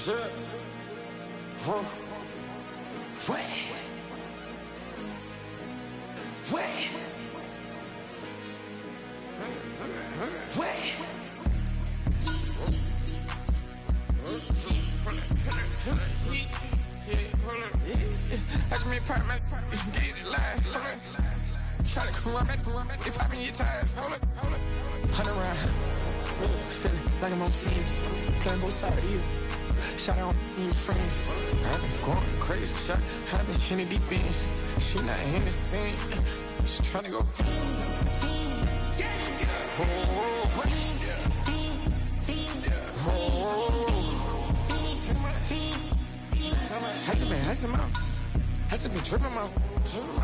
Try to come run back, they popping your tires. Hold up. 100 round, feeling like I'm on team. Playing both sides of you. Shout out to your friends. I've been going crazy, shot. I've been in the deep end. She not in the scene. She tryna go. I just been tripping out.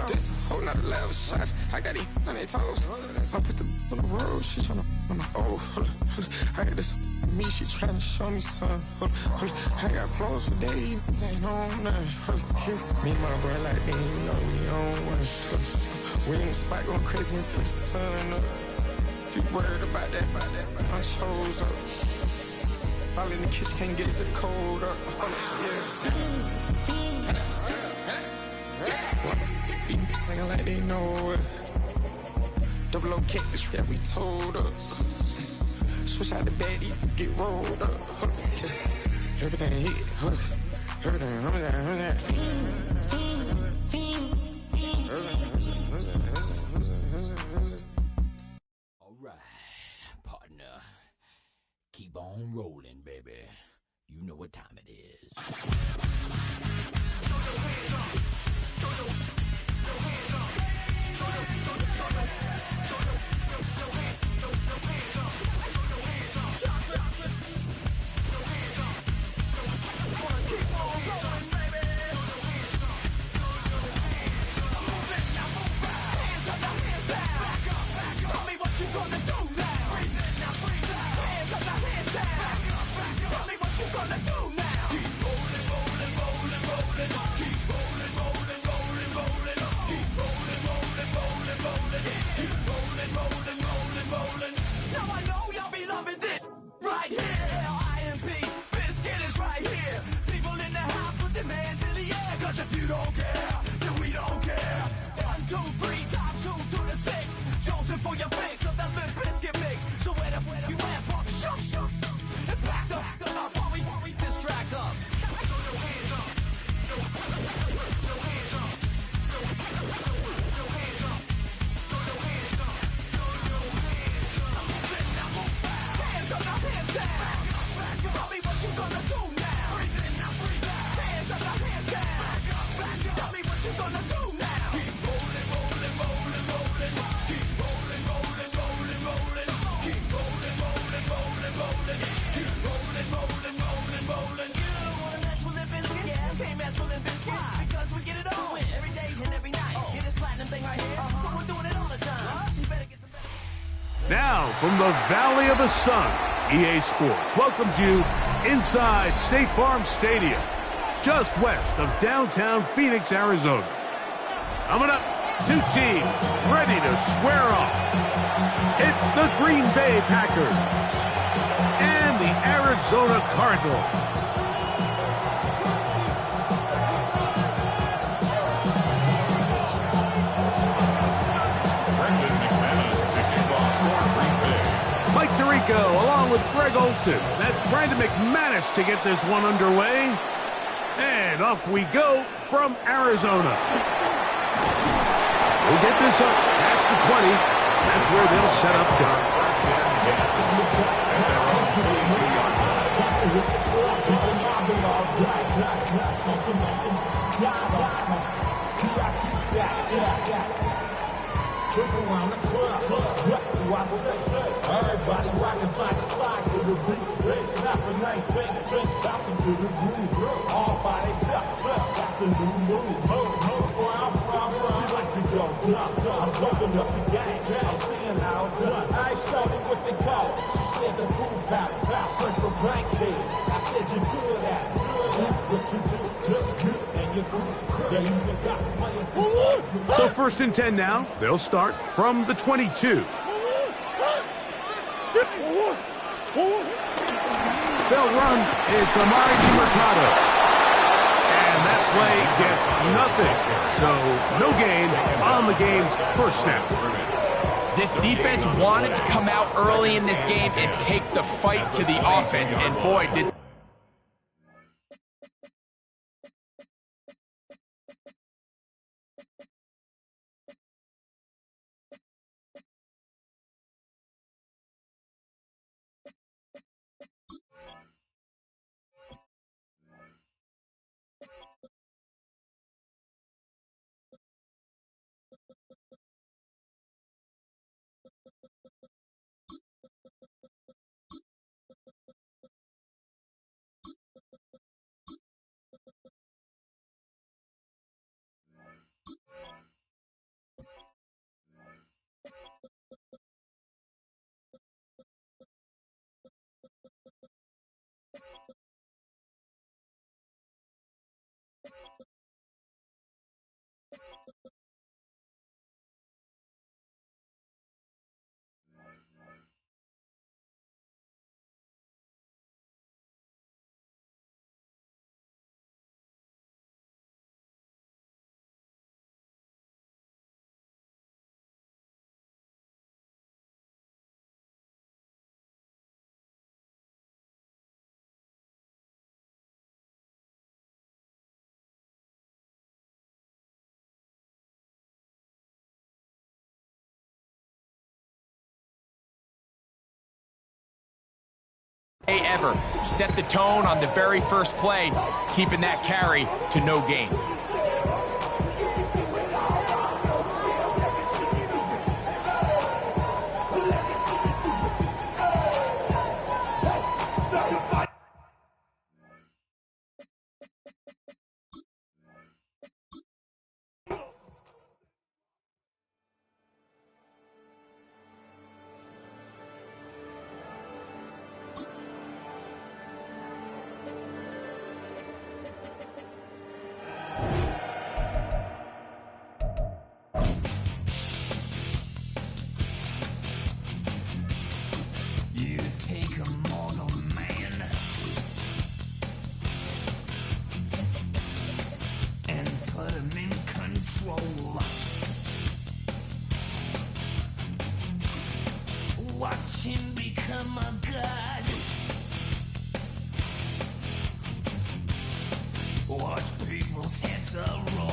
This a whole nother level shot. I got it on their toes. I put the on the road. She tryna on the hold up. I got this me. She tryna show me some. I got flows for days. Ain't on nothing. Me and my bro like they ain't know we on one. We in the spot going crazy until the sun up. You worried about that? My shows up. All in the kitchen can't get it cold up. Nigga like they know it. Double O kick this that we told us. Switch out the baddie, get rolled up. Everything hit, Alright, partner. Keep on rolling, baby. You know what time it is. Now, from the Valley of the Sun, EA Sports welcomes you inside State Farm Stadium, just west of downtown Phoenix, Arizona. Coming up, two teams ready to square off. It's the Green Bay Packers and the Arizona Cardinals. Mike Tirico along with Greg Olson. That's Brandon McManus to get this one underway. And off we go from Arizona. We'll get this up past the 20. That's where they'll set up shop. Everybody rockin' side to side to the beat. Snapping ain't big, bouncing to the groove. All by themselves, that's the new move. Where I'm from, she like to go dumb. I'm smoking up the game, I'm seeing how it's done. I ain't showed it what they call it. She said the food pouch, straight from Bankhead. I said you're good at it. What you do, just good, and you're good. Yeah, you even got players. So 1st and 10 now. They'll start from the 22. They'll run. It's Amari DiMercado. And that play gets nothing. So no gain on the game's first snap. This defense wanted to come out early in this game and take the fight to the offense, and boy, did ever set the tone on the very first play, keeping that carry to no gain. You take a mortal man and put him in control. Watch him become a god. Watch people's heads roll.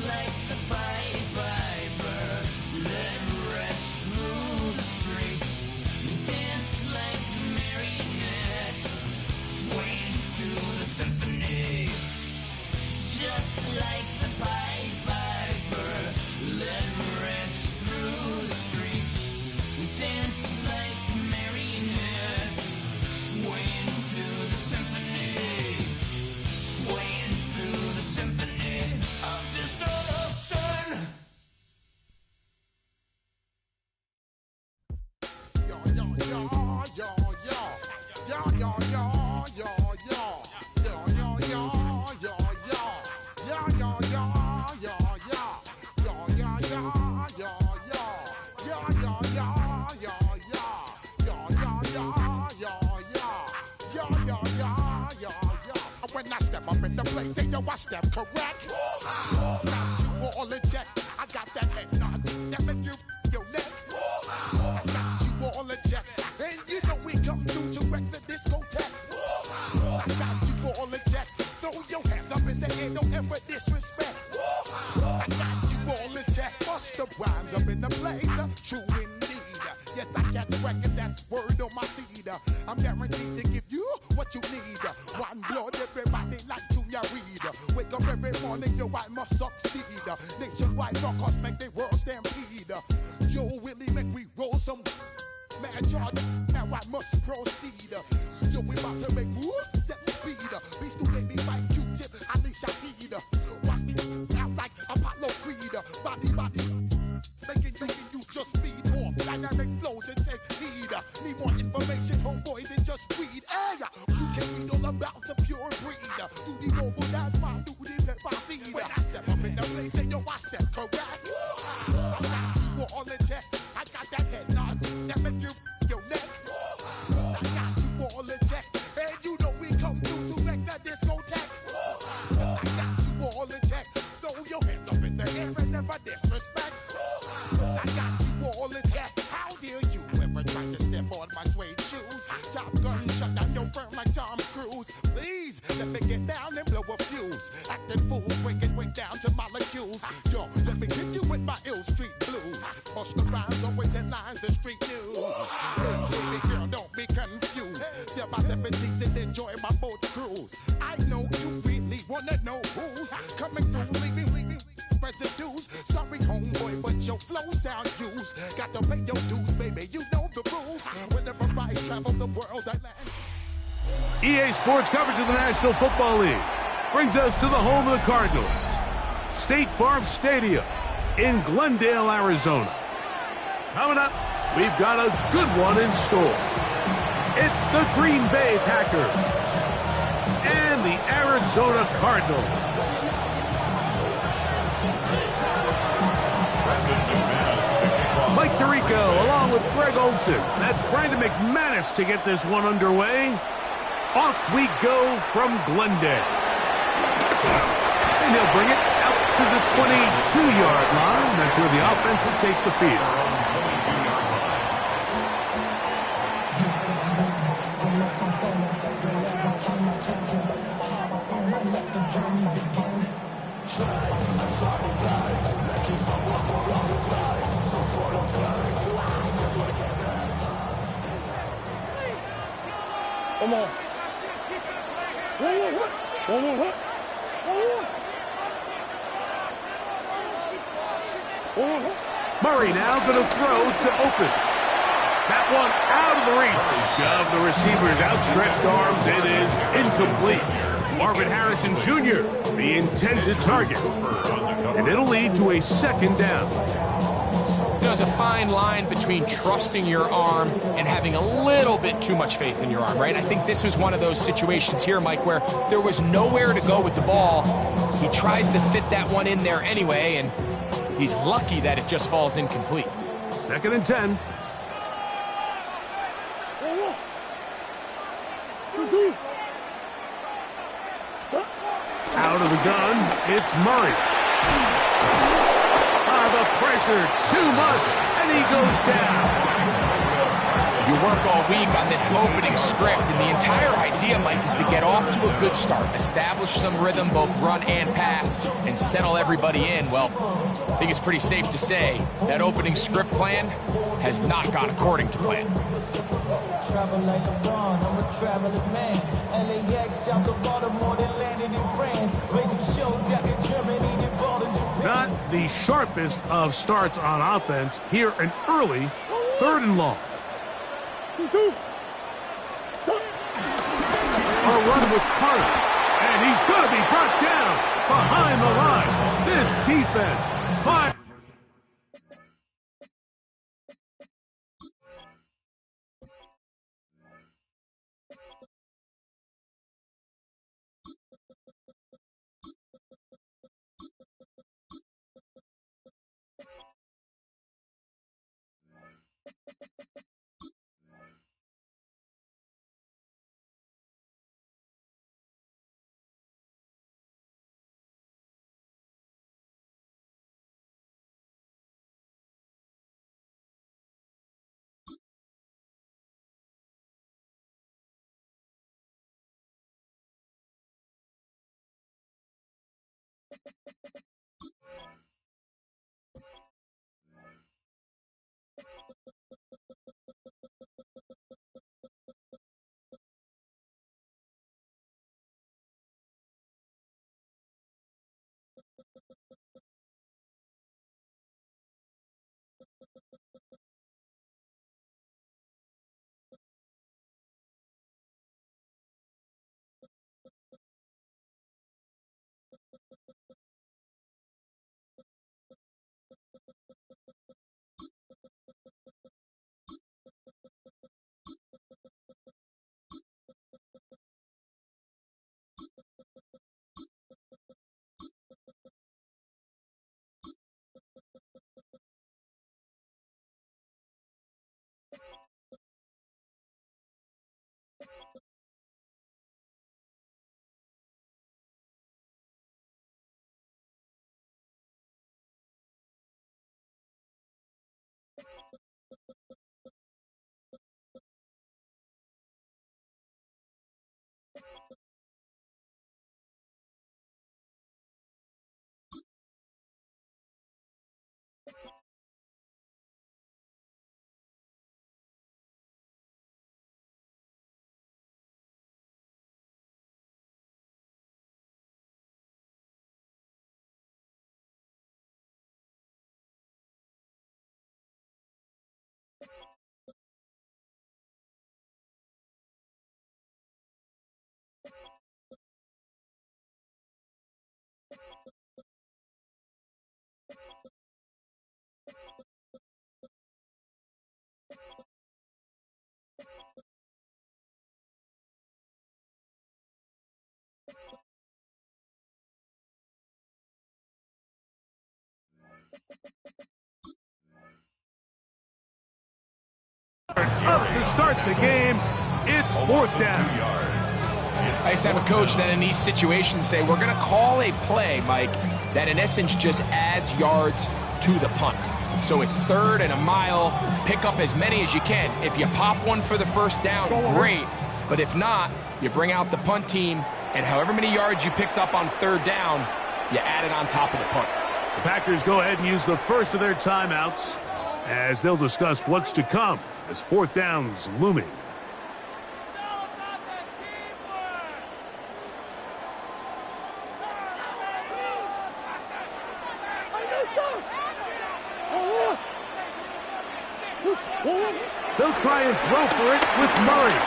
like the Pied Piper, let rest through the streets. Dance like marionettes, swaying through the symphony. Just like the Pied Piper, let rest through the streets. Dance like marionettes, swaying through the symphony. Swaying through the symphony of destruction. When I step up in the place, say yo, I step correct. Got you all in check. I got that head nod that make you your neck. I got you all in check, and you know we come through to wreck the discotheque. I got you all in check. Throw your hands up in the air, don't ever disrespect. I got you all in check. Bust the rhymes up in the place, true indeed. Yes, I got the record, that's word on my seed. I'm guaranteed to give you what you need. One blood, everybody like Junior Reed. Wake up every morning, yo, I must succeed. Nationwide rockers make the world stampede. Yo, Willie, make we roll some mad charge. Now I must proceed. Yo, we about to make moves, set speed. Beast to make me fight Q-tip, Ali Shaheed. Watch me out like Apollo Creed. Body, making you just feed off dynamic flows and take heed. Need more information, homeboy, than just read. Hey, you can read all about the pure breed. Do the mobile dance, my do the pep I feed. When I step up in the place, say yo, I step correct. I got you all in check. I got that head nod that make you your neck. I got you all in check, and you know we come through to wreck the discotheque. I got you all in check. Throw your hands up in the air and never disrespect. I got you all in check. How dare you ever try to step on my suede shoes? Top Gun shut down your firm like Tom Cruise. Please let me get down and blow a fuse. Acting fool, breaking way down to molecules. Yo, let me hit you with my ill street blues. Push the rhymes, always in lines, the street news. Hey, baby girl, don't be confused. Sell my 17s and enjoy my boat cruise. I know you really wanna know who's coming through, leaving residues. Sorry, homeboy, but your flow sound used. Got to pay your dues, baby, you know the rules. Whenever I travel the world, I land. EA Sports coverage of the National Football League brings us to the home of the Cardinals, State Farm Stadium in Glendale, Arizona. Coming up, we've got a good one in store. It's the Green Bay Packers and the Arizona Cardinals. Mike Tirico along with Greg Olson. That's Brandon McManus to get this one underway. Off we go from Glendale. And he'll bring it out to the 22-yard line. That's where the offense will take the field. Come on. Murray now going to throw to open. That one out of the reach of the receiver's outstretched arms. It is incomplete. Marvin Harrison Jr., the intended target. And it'll lead to a second down. There's a fine line between trusting your arm and having a little bit too much faith in your arm, right? I think this was one of those situations here, Mike, where there was nowhere to go with the ball. He tries to fit that one in there anyway, and he's lucky that it just falls incomplete. 2nd and 10. Out of the gun, it's Murray. The pressure, too much, and he goes down. You work all week on this opening script, and the entire idea, Mike, is to get off to a good start, establish some rhythm, both run and pass, and settle everybody in. Well, I think it's pretty safe to say that opening script plan has not gone according to plan. Travel like LeBron, I'm a traveling man. LAX, I'm the Baltimore that landed in France. Basic shows out in Germany, involved in Japan. Not the sharpest of starts on offense here, an early 3rd and long. A run with Carter, and he's going to be brought down behind the line. This defense, fire. Up to start the game, it's 4th down. Nice to have a coach that in these situations say, we're going to call a play, Mike, that in essence just adds yards to the punt. So it's 3rd and a mile, pick up as many as you can. If you pop one for the 1st down, great. But if not, you bring out the punt team, and however many yards you picked up on 3rd down, you add it on top of the punt. The Packers go ahead and use the first of their timeouts as they'll discuss what's to come as 4th down's looming. They'll try and throw for it with Murray.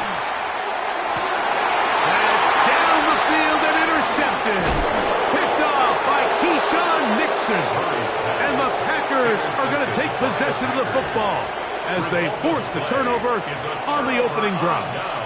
That's down the field and intercepted. Picked off by Keyshawn Nixon. And the Packers are going to take possession of the football as they force the turnover on the opening drive.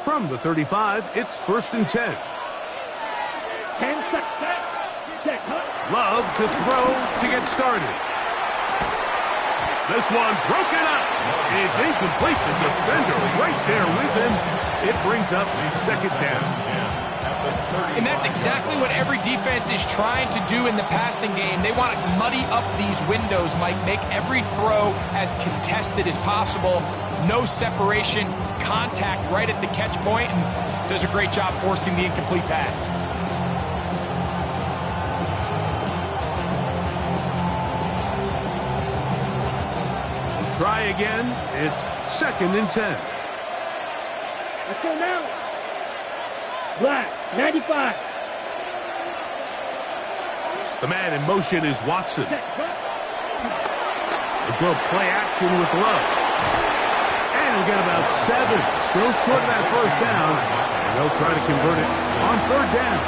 From the 35, it's 1st and 10. 10 seconds. Love to throw to get started. This one broken up. It's incomplete. The defender right there with him. It brings up 2nd down. And that's exactly what every defense is trying to do in the passing game. They want to muddy up these windows, Mike, make every throw as contested as possible. No separation, contact right at the catch point, and does a great job forcing the incomplete pass. Try again. It's 2nd and 10. Let's go now. Black, 95. The man in motion is Watson. A good play action with Love. And he'll get about 7. Still short of that 1st down. And they'll try to convert it on 3rd down.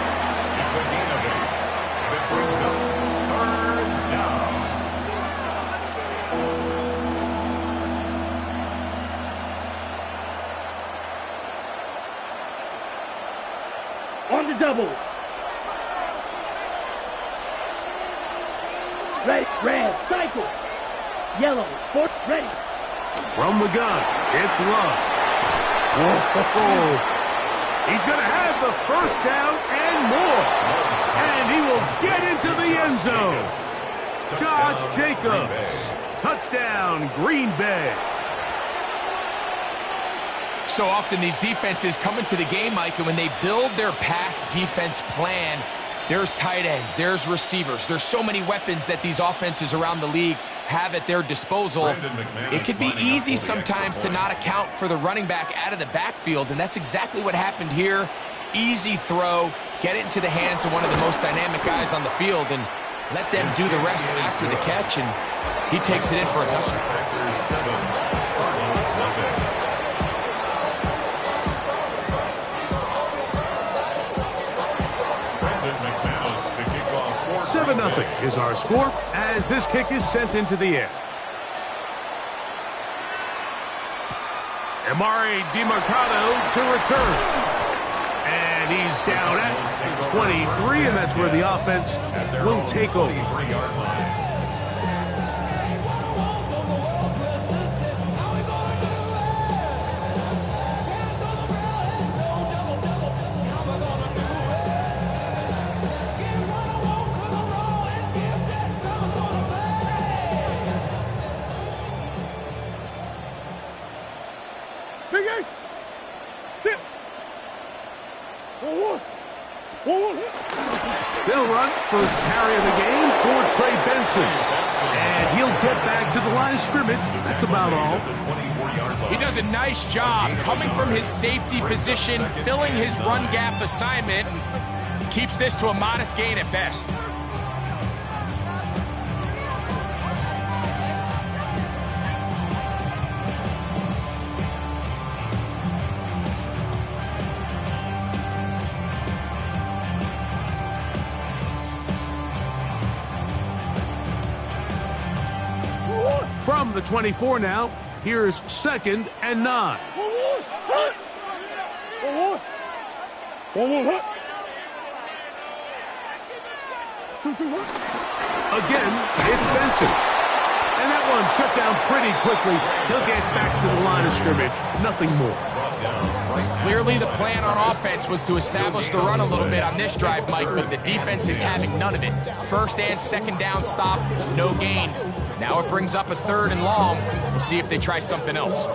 It's a gain of 8. That brings up 3rd down. On the double. Red, cycle. Yellow, 4th, ready. From the gun, it's Love. Whoa. He's going to have the 1st down and more. And he will get into the end zone. Josh Jacobs. Touchdown, Green Bay. So often these defenses come into the game, Mike, and when they build their pass defense plan, there's tight ends, there's receivers, there's so many weapons that these offenses around the league have at their disposal. It could be easy sometimes to not account for the running back out of the backfield, and that's exactly what happened here. Easy throw, get it into the hands of one of the most dynamic guys on the field, and let them do the rest after the catch, and he takes it in for a touchdown. Nothing is our score as this kick is sent into the air. Amari DiMercado to return. And he's down at 23, and that's where the offense will take over. They'll run first carry of the game for Trey Benson. And he'll get back to the line of scrimmage. That's about all. He does a nice job coming from his safety position, filling his run gap assignment. Keeps this to a modest gain at best. From the 24 now, here's 2nd and 9. Again, it's Benson. And that one shut down pretty quickly. He'll get back to the line of scrimmage. Nothing more. Clearly the plan on offense was to establish the run a little bit on this drive, Mike, but the defense is having none of it. 1st and 2nd down stop, no gain. Now it brings up a 3rd and long. We'll see if they try something else.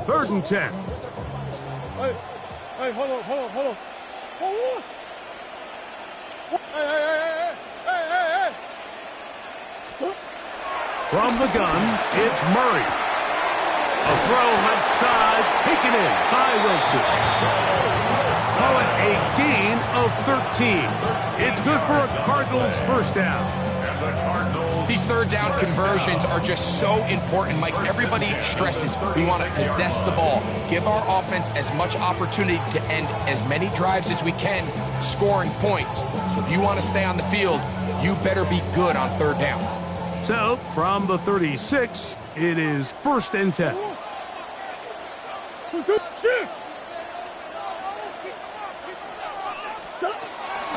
Third and 10. Hey, hold on. Hey. From the gun, it's Murray. A throw left side, taken in by Wilson. Call it a gain of 13. It's good for a Cardinals 1st down. And the Cardinals These third down conversions are just so important, Mike. Everybody stresses we want to possess the ball, give our offense as much opportunity to end as many drives as we can, scoring points. So if you want to stay on the field, you better be good on third down. So, from the 36, it is 1st and 10.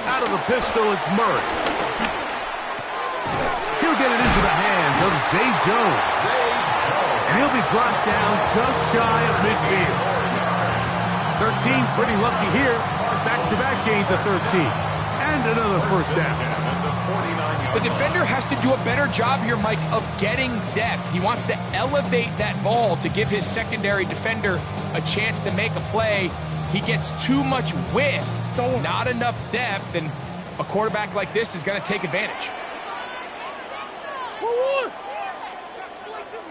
Out of the pistol, it's Murray. He'll get it into the hands of Zay Jones. And he'll be brought down just shy of midfield. 13, pretty lucky here. Back-to-back gains of 13. And another 1st down. The defender has to do a better job here, Mike, of getting depth. He wants to elevate that ball to give his secondary defender a chance to make a play. He gets too much width, not enough depth, and a quarterback like this is going to take advantage.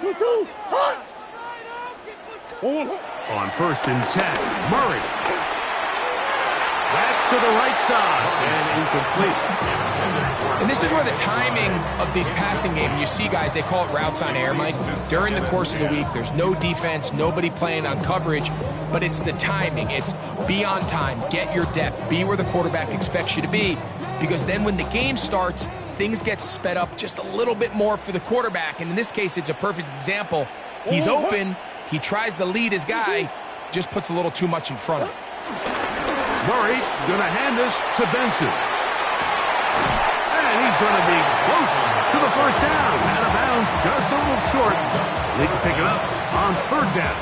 2-2, hot! On 1st and 10, Murray. That's to the right side and incomplete. And this is where the timing of these passing games, you see guys, they call it routes on air, Mike. During the course of the week, there's no defense, nobody playing on coverage, but it's the timing. It's be on time, get your depth, be where the quarterback expects you to be, because then when the game starts, things get sped up just a little bit more for the quarterback. And in this case, it's a perfect example. He's open, he tries to lead his guy, just puts a little too much in front of him. Murray going to hand this to Benson. And he's going to be close to the 1st down. Out of bounds, just a little short. They can pick it up on 3rd down.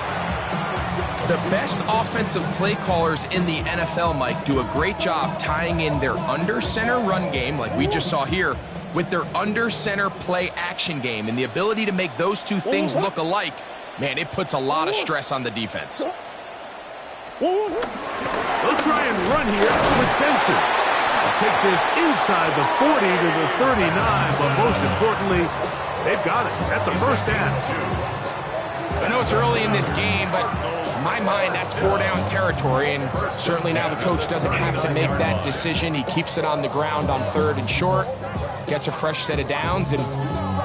The best offensive play callers in the NFL, Mike, do a great job tying in their under-center run game, like we just saw here, with their under-center play action game. And the ability to make those two things look alike, man, it puts a lot of stress on the defense. They'll try and run here with Benson. They'll take this inside the 40 to the 39, but most importantly, they've got it. That's a 1st down. I know it's early in this game, but in my mind, that's 4-down territory, and certainly now the coach doesn't have to make that decision. He keeps it on the ground on 3rd and short, gets a fresh set of downs, and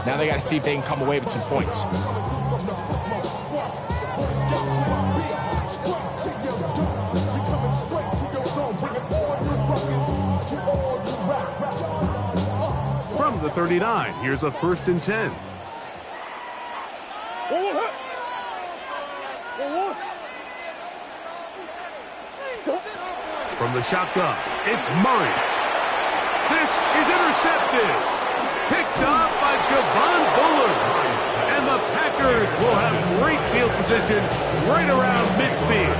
now they got to see if they can come away with some points. From the 39, here's a 1st and 10. From the shotgun, it's Murray. This is intercepted. Picked up by Javon Bullard. And the Packers will have great field position right around midfield.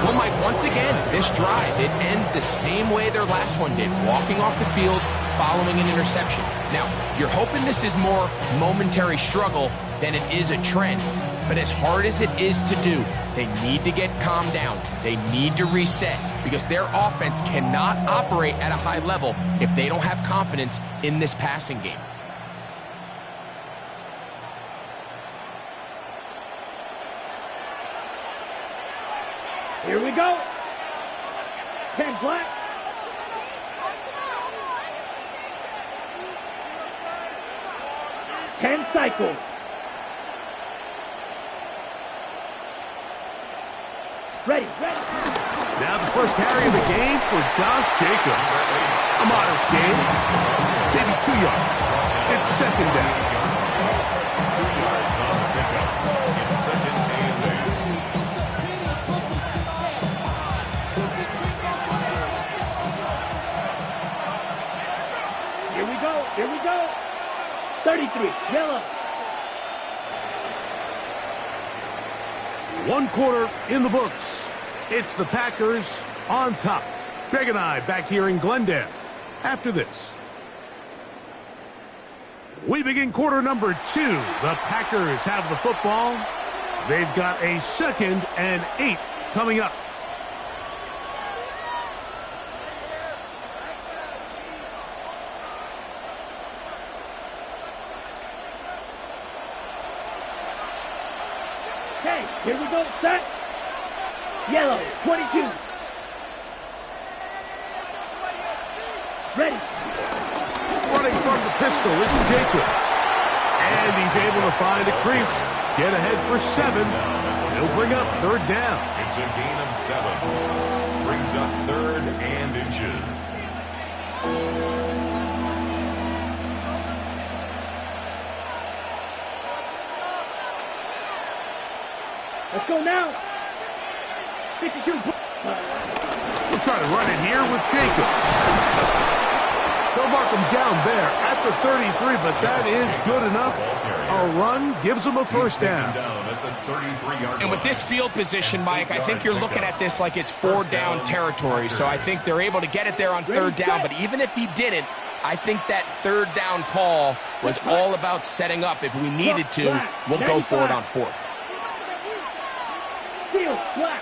Well, Mike, once again, this drive, it ends the same way their last one did, walking off the field, following an interception. Now, you're hoping this is more momentary struggle than it is a trend. But as hard as it is to do, they need to get calmed down. They need to reset because their offense cannot operate at a high level if they don't have confidence in this passing game. Here we go. 10 black. Ten cycle. Ready. Now the first carry of the game for Josh Jacobs. A modest game, maybe 2 yards. It's 2nd down. Here we go. 33, yellow. 1 quarter in the books. It's the Packers on top. Greg and I back here in Glendale after this. We begin quarter number 2. The Packers have the football. They've got a 2nd and 8 coming up. Okay, here we go, set. Yellow, 22. Ready. Running from the pistol is Jacobs. And he's able to find a crease. Get ahead for 7. He'll bring up 3rd down. It's a gain of 7. Brings up 3rd and inches. Let's go now. 52. We'll try to run it here with Jacobs. They'll mark him down there at the 33, but that is good enough. A run gives him a 1st down. And with this field position, Mike, I think you're looking at this like it's 4th down territory. So I think they're able to get it there on 3rd down. But even if he didn't, I think that 3rd down call was all about setting up. If we needed to, we'll go for it on 4th. Field, black.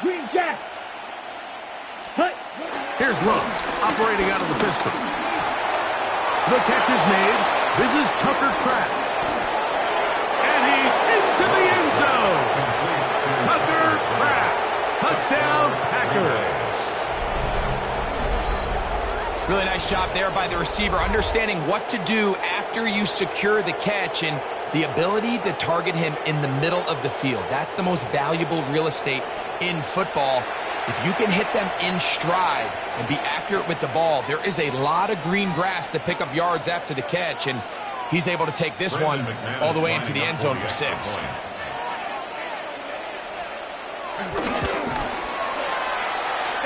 Green jack. Hut. Here's Love, operating out of the pistol. The catch is made. This is Tucker Kraft. And he's into the end zone. Tucker Kraft. Touchdown, Packers. Really nice job there by the receiver, understanding what to do after you secure the catch and the ability to target him in the middle of the field. That's the most valuable real estate in football. If you can hit them in stride and be accurate with the ball, there is a lot of green grass to pick up yards after the catch, and he's able to take this one all the way into the end zone for 6.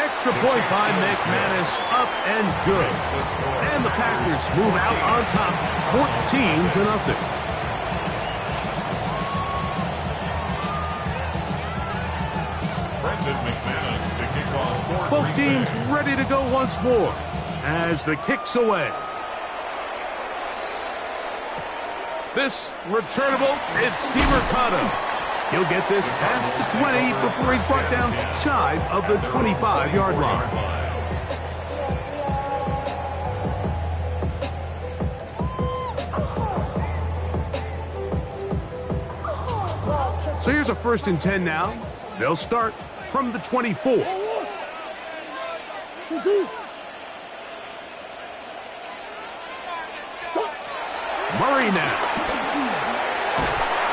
Extra point by McManus, up and good. And the Packers move out on top, 14-0. Both teams ready to go once more as the kick's away. This returnable, it's DiMercato. He'll get this past the 20 before he's brought down shy of the 25-yard line. So here's a 1st and 10 now. They'll start from the 24. Murray now.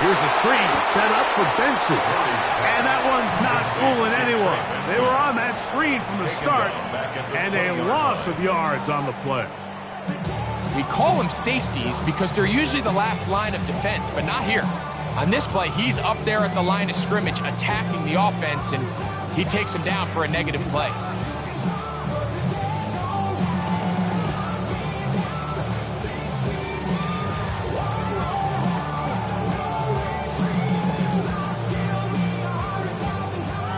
Here's a screen set up for Benson. And that one's not fooling anyone. They were on that screen from the start. And a loss of yards on the play. We call them safeties because they're usually the last line of defense, but not here. On this play, he's up there at the line of scrimmage attacking the offense, and he takes him down for a negative play.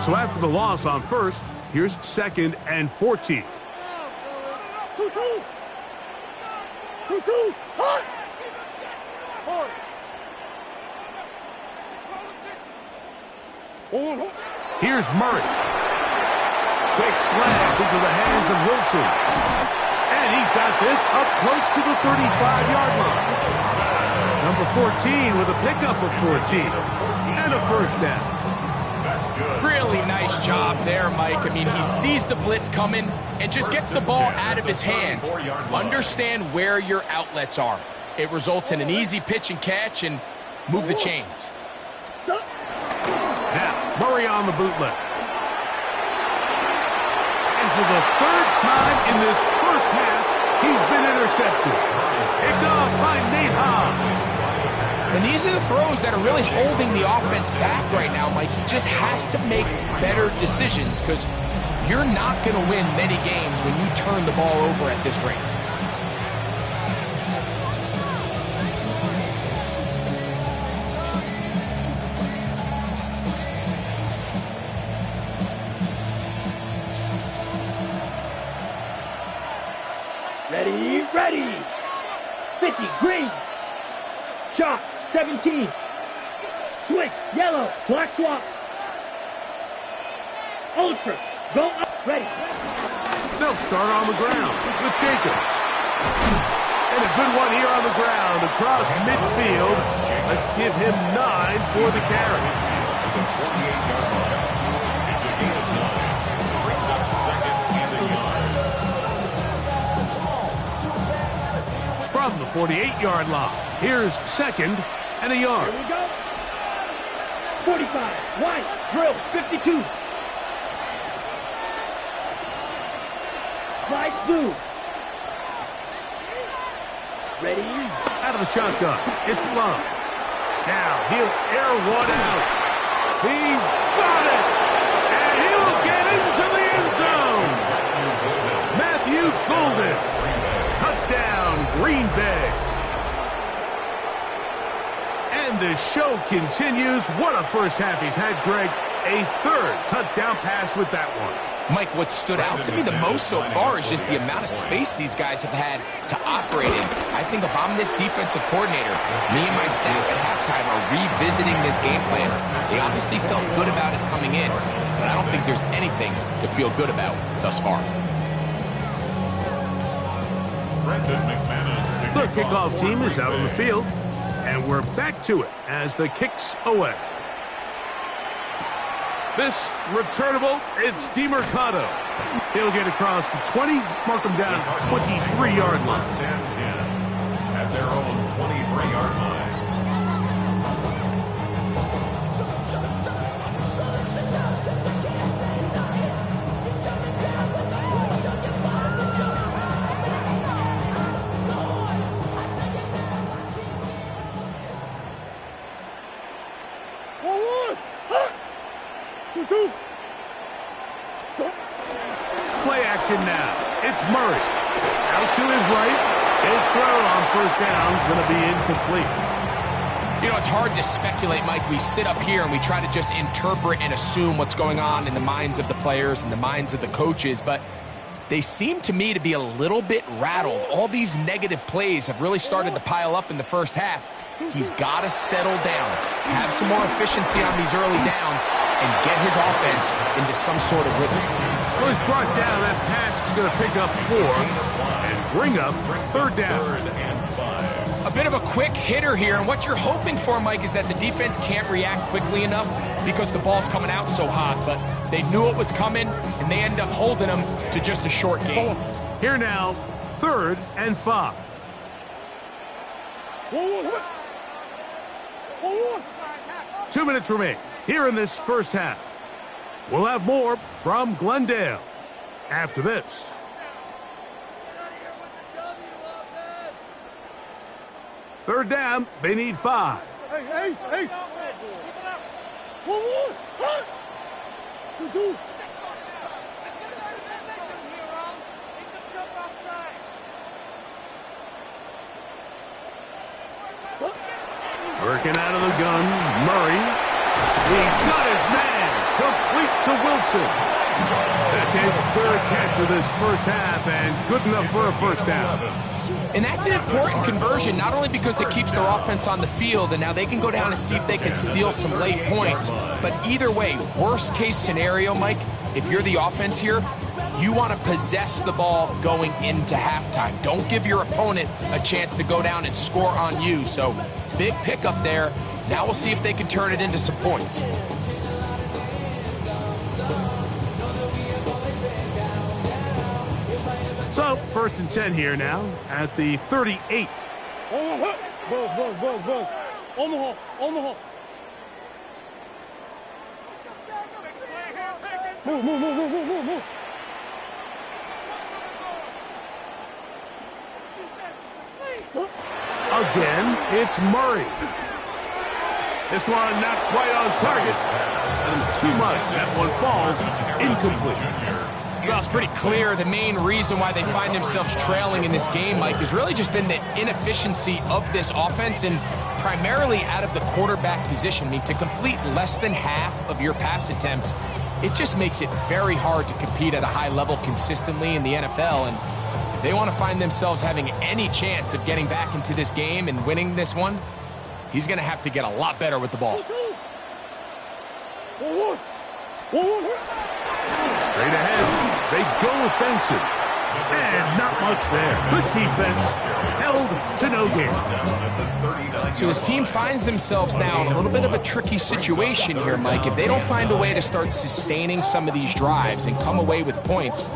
So after the loss on 1st, here's 2nd and 14. 2-2. 2-2. Hot. Here's Murray. Quick slam into the hands of Wilson. And he's got this up close to the 35-yard line. Number 14 with a pickup of 14. And a 1st down. Really nice job there, Mike. I mean, he sees the blitz coming and just gets the ball out of his hands. Understand where your outlets are. It results in an easy pitch and catch and move the chains. Now, Murray on the bootleg. And for the 3rd time in this 1st half, he's been intercepted. Picked off by Nate Hobbs. And these are the throws that are really holding the offense back right now, Mike. He just has to make better decisions because you're not going to win many games when you turn the ball over at this rate. Ready. 50, green. Shot, 17. Switch, yellow, black swap. Ultra, go up, ready. They'll start on the ground with Jacobs. And a good one here on the ground across midfield. Let's give him 9 for the carry. It's a gain of 9. Brings up 2nd and a yard. 48-yard line. Here's 2nd and a yard. Here we go. 45. White. Drill. 52. Right blue. Ready. Out of the shotgun. It's Love. Now he'll air one out. He's got it. And he will get into the end zone. Matthew Golden. Touchdown, Green Bay. And the show continues. What a first half he's had, Greg. A 3rd touchdown pass with that one. Mike, what stood out to me the most so far is just the amount of space these guys have had to operate in. I think if I'm this defensive coordinator, me and my staff at halftime are revisiting this game plan. They obviously felt good about it coming in, but I don't think there's anything to feel good about thus far. The kickoff team is out on the field, and we're back to it as the kick's away. This returnable, it's DeMercado. He'll get across the 20, mark him down at the 23-yard line. At their own 23-yard line. Play action now. It's Murray. Out to his right. His throw on first down is going to be incomplete. You know, it's hard to speculate, Mike. We sit up here and we try to just interpret and assume what's going on in the minds of the players and the minds of the coaches, but they seem to me to be a little bit rattled. All these negative plays have really started to pile up in the first half. He's got to settle down, have some more efficiency on these early downs, and get his offense into some sort of rhythm. Well, he's brought down. That pass is going to pick up 4 and bring up 3rd down. A bit of a quick hitter here, and what you're hoping for, Mike, is that the defense can't react quickly enough because the ball's coming out so hot, but they knew it was coming, and they end up holding them to just a short gain. Here now, 3rd and 5. 2 minutes remain here in this first half. We'll have more from Glendale after this. Third down, they need 5. Ace. 1 more. 2. Working out of the gun, Murray. He's got his man. Complete to Wilson. That's his 3rd catch of this first half, and good enough for a first down. And that's an important conversion, not only because it keeps their offense on the field, and now they can go down and see if they can steal some late points. But either way, worst case scenario, Mike, if you're the offense here, you want to possess the ball going into halftime. Don't give your opponent a chance to go down and score on you. So big pickup there. Now we'll see if they can turn it into some points. So, 1st and 10 here now at the 38. Bug. On the hole. Move. Again, it's Murray. This one not quite on target. And too much. That one falls incomplete. Well, it's pretty clear the main reason why they find themselves trailing in this game, Mike, has really just been the inefficiency of this offense and primarily out of the quarterback position. I mean, to complete less than half of your pass attempts, it just makes it very hard to compete at a high level consistently in the NFL. And if they want to find themselves having any chance of getting back into this game and winning this one, he's going to have to get a lot better with the ball. Straight ahead, they go with Benson. And not much there. Good defense, held to no gain. So this team finds themselves now in a little bit of a tricky situation here, Mike. If they don't find a way to start sustaining some of these drives and come away with points,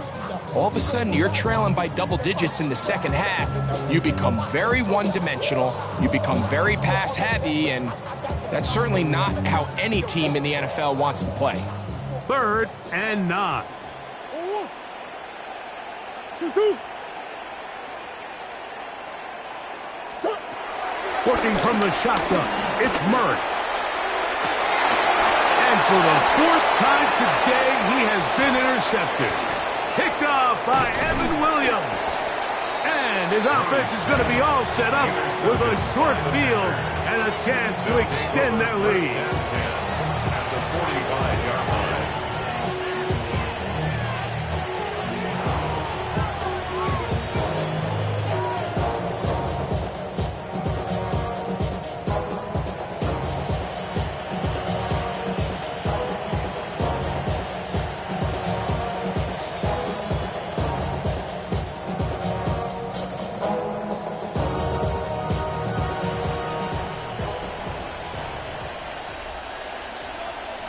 all of a sudden you're trailing by double digits in the second half. You become very one-dimensional, you become very pass-heavy, and that's certainly not how any team in the NFL wants to play. 3rd and 9. 2-2. Working from the shotgun, it's Murray. And for the 4th time today, he has been intercepted. Picked off by Evan Williams. And his offense is going to be all set up with a short field and a chance to extend their lead. At the 45-yard line.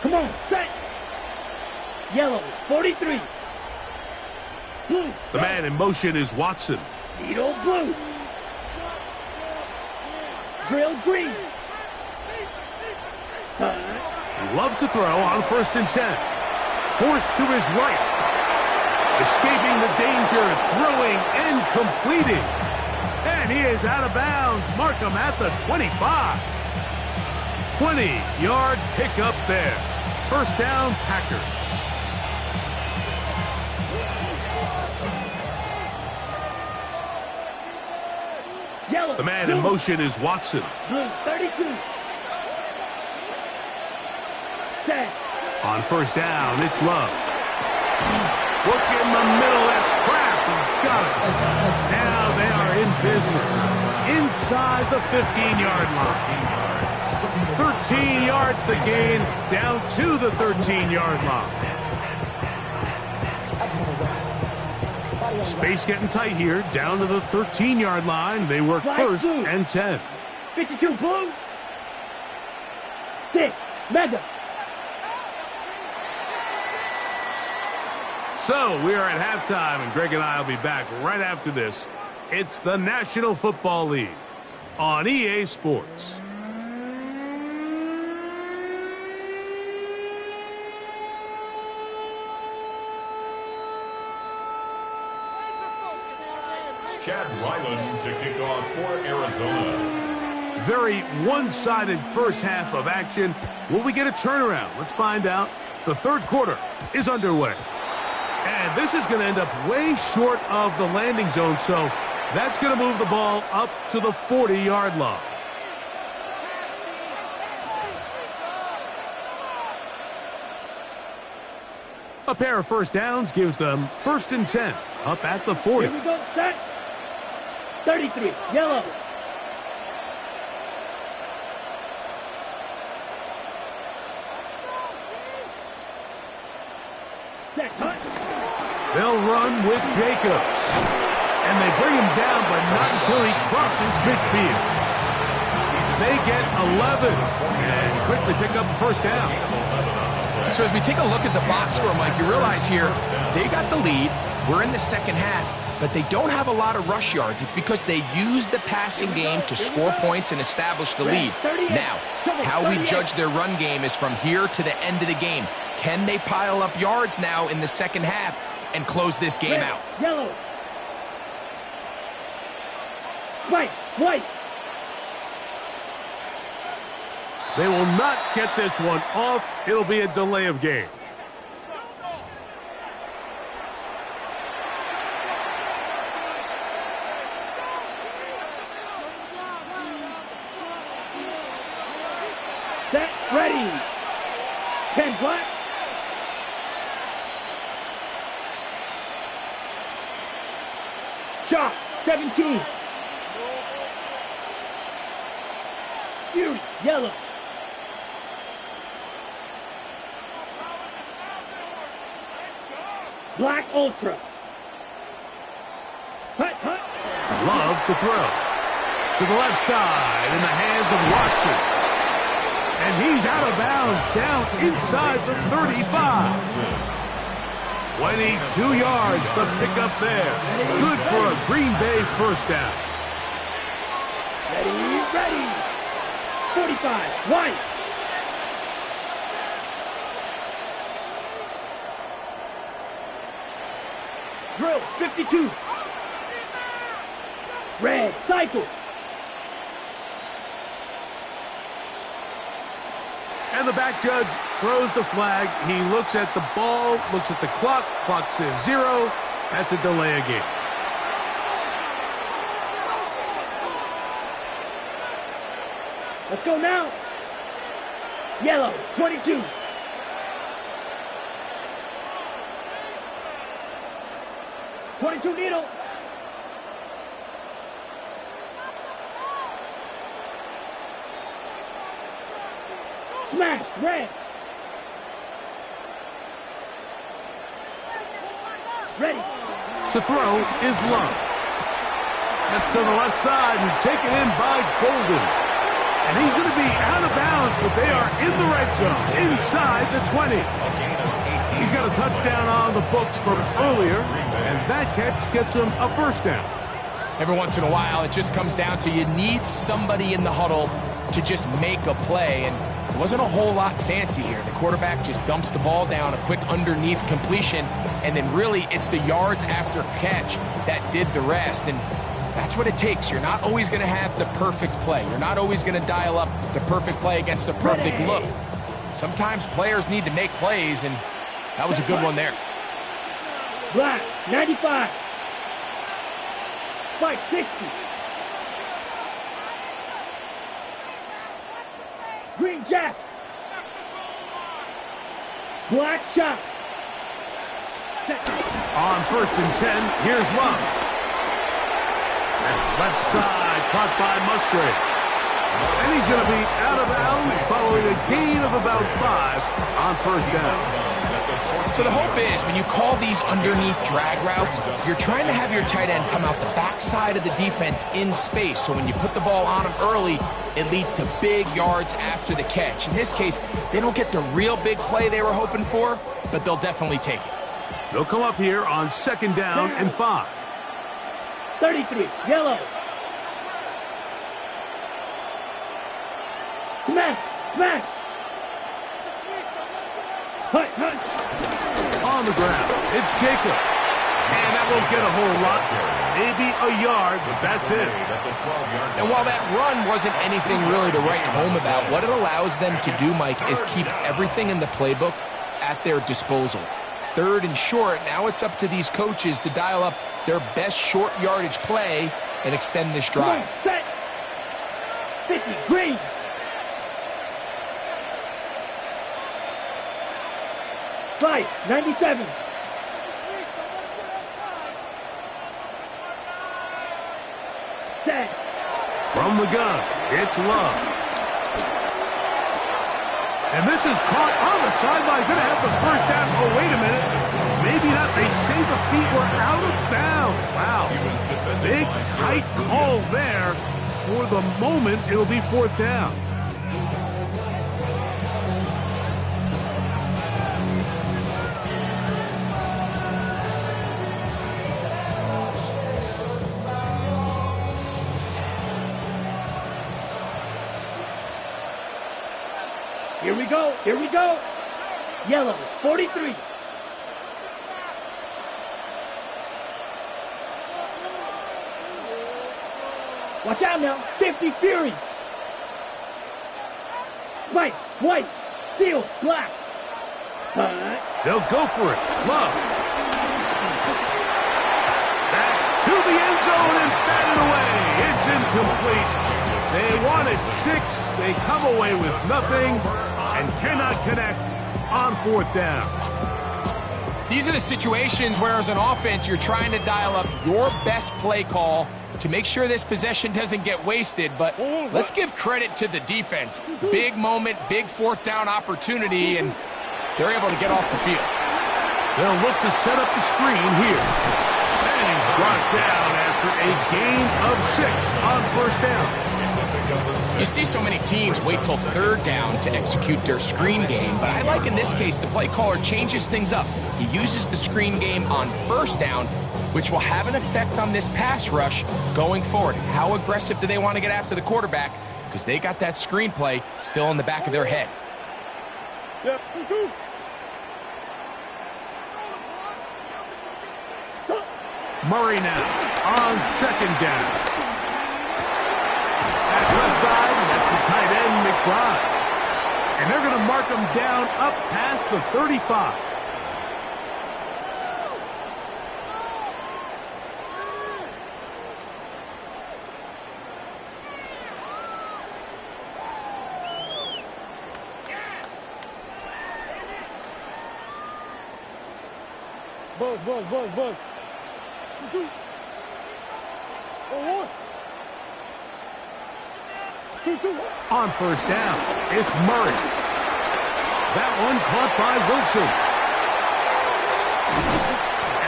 Come on, set. Yellow, 43. Blue. The man in motion is Watson. Needle blue. Drill green. Love to throw on 1st and 10. Forced to his right. Escaping the danger, throwing and completing. And he is out of bounds. Mark him at the 25. 20-yard pickup there. 1st down, Packers. Yellow. The man in motion is Watson. Blue, 32. Set. On 1st down, it's Love. Work in the middle, that's Kraft. He's got it. Now they are in business. Inside the 15-yard line. 13 yards the gain, down to the 13-yard line. Space getting tight here, down to the 13-yard line. They work 1st and 10. 52 blue. 6. Mega. So we are at halftime, and Greg and I will be back right after this. It's the National Football League on EA Sports. Chad Ryland to kick off for Arizona. Very one-sided first half of action. Will we get a turnaround? Let's find out. The 3rd quarter is underway. And this is going to end up way short of the landing zone, so that's going to move the ball up to the 40-yard line. A pair of 1st downs gives them 1st and 10, up at the 40. Here we go, set. 33, yellow. Set, cut. They'll run with Jacobs. And they bring him down, but not until he crosses midfield. They get 11 and quickly pick up the 1st down. So as we take a look at the box score, Mike, you realize here they got the lead. We're in the second half, but they don't have a lot of rush yards. It's because they use the passing game to score points and establish the lead. Now, how we judge their run game is from here to the end of the game. Can they pile up yards now in the second half and close this game out? Yellow. White. They will not get this one off. It'll be a delay of game. Set, ready. 10 black. Shot, 17. Fury, yellow. Black Ultra. Hut. Love to throw. To the left side in the hands of Watson. And he's out of bounds down inside the 35. 22 yards to pick up there. Good for a Green Bay first down. Ready. 45, white. Drill, 52. Red, cycle. And the back judge throws the flag. He looks at the ball, looks at the clock. Clock says 0. That's a delay of game. Let's go now. Yellow, 22. Needle. Smash, red. Ready. To throw is Love. And to the left side and taken in by Golden. And he's going to be out of bounds, but they are in the red zone, inside the 20. He's got a touchdown on the books from earlier, and that catch gets him a first down. Every once in a while, it just comes down to you need somebody in the huddle to just make a play, and it wasn't a whole lot fancy here. The quarterback just dumps the ball down, a quick underneath completion, and then really it's the yards after catch that did the rest, and that's what it takes. You're not always going to have the perfect play. You're not always going to dial up the perfect play against the perfect look. Sometimes players need to make plays, and that was a good one there. Black, 95. Spike, 60. Green Jack. Black shot. On 1st and 10, here's Love. That's left side, caught by Musgrave. And he's going to be out of bounds following a gain of about 5 on first down. So the hope is when you call these underneath drag routes, you're trying to have your tight end come out the backside of the defense in space. So when you put the ball on him early, it leads to big yards after the catch. In this case, they don't get the real big play they were hoping for, but they'll definitely take it. They'll come up here on 2nd down and 5. 33, yellow. Smash, smash. Hut. On the ground, it's Jacobs. And that won't get a whole lot. Maybe a yard, but that's it. And while that run wasn't anything really to write home about, what it allows them to do, Mike, is keep everything in the playbook at their disposal. 3rd and short, now it's up to these coaches to dial up their best short yardage play and extend this drive. Set. 50, green. Five, 97. Set. From the gun, it's Love. And this is caught on the sideline. Going to have the first down. Oh, wait a minute. Maybe not. They say the feet were out of bounds. Wow. Big, tight call there. For the moment, it'll be 4th down. Here we go. Yellow, 43. Watch out now, 50 Fury. Spike, white, steel, black. They'll go for it. Love. That's to the end zone and batted away. It's incomplete. They wanted 6. They come away with nothing and cannot connect on 4th down. These are the situations where, as an offense, you're trying to dial up your best play call to make sure this possession doesn't get wasted. But let's give credit to the defense. Big moment, big 4th down opportunity, and they're able to get off the field. They'll look to set up the screen here. And he's brought down after a gain of 6 on 1st down. You see so many teams wait till third down to execute their screen game, but I like in this case the play caller changes things up. He uses the screen game on first down, which will have an effect on this pass rush going forward. How aggressive do they want to get after the quarterback? Because they got that screenplay still in the back of their head. Yeah, 2-2. Murray now on second down. That's left side, and that's the tight end, McBride. And they're going to mark him down up past the 35. Buzz. 2-2. 1-1. 2-2. On first down, it's Murray. That one caught by Wilson.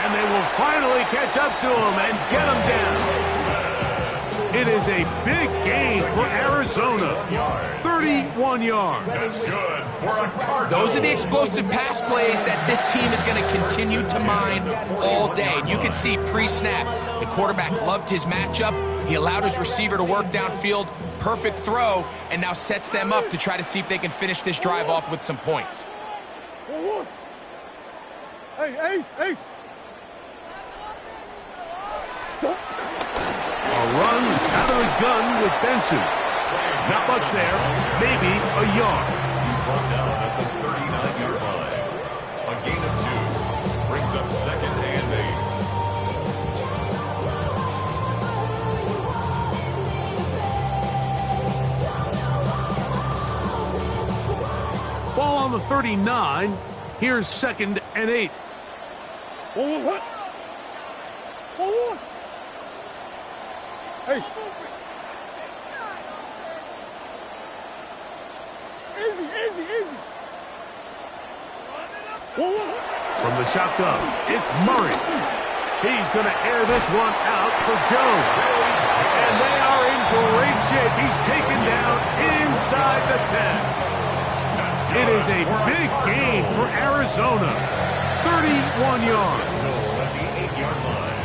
And they will finally catch up to him and get him down. It is a big gain for Arizona. 31 yards. That's good for a Cardinals. Those are the explosive pass plays that this team is going to continue to mine all day. And you can see pre-snap, the quarterback loved his matchup. He allowed his receiver to work downfield, perfect throw, and now sets them up to try to see if they can finish this drive off with some points. 1-1. Hey, Ace. Stop. A run out of the gun with Benson. Not much there, maybe a yard. He's brought down at the 39-yard line. A gain of 2 brings up second and 8. Ball on the 39. Here's second and 8. 1-1. Hey. Easy. 1-1. From the shotgun, it's Murray. He's going to air this one out for Jones. And they are in great shape. He's taken down inside the 10. It is a big gain for Arizona. 31 yards. at the 8-yard line.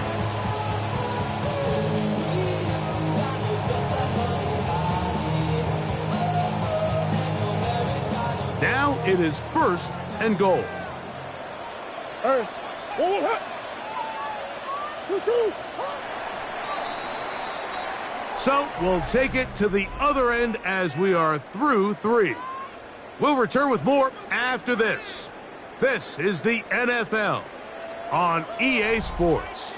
Now it is first and goal. Hey. 1-1. 2-2. So we'll take it to the other end as we are through 3. We'll return with more after this. This is the NFL on EA Sports.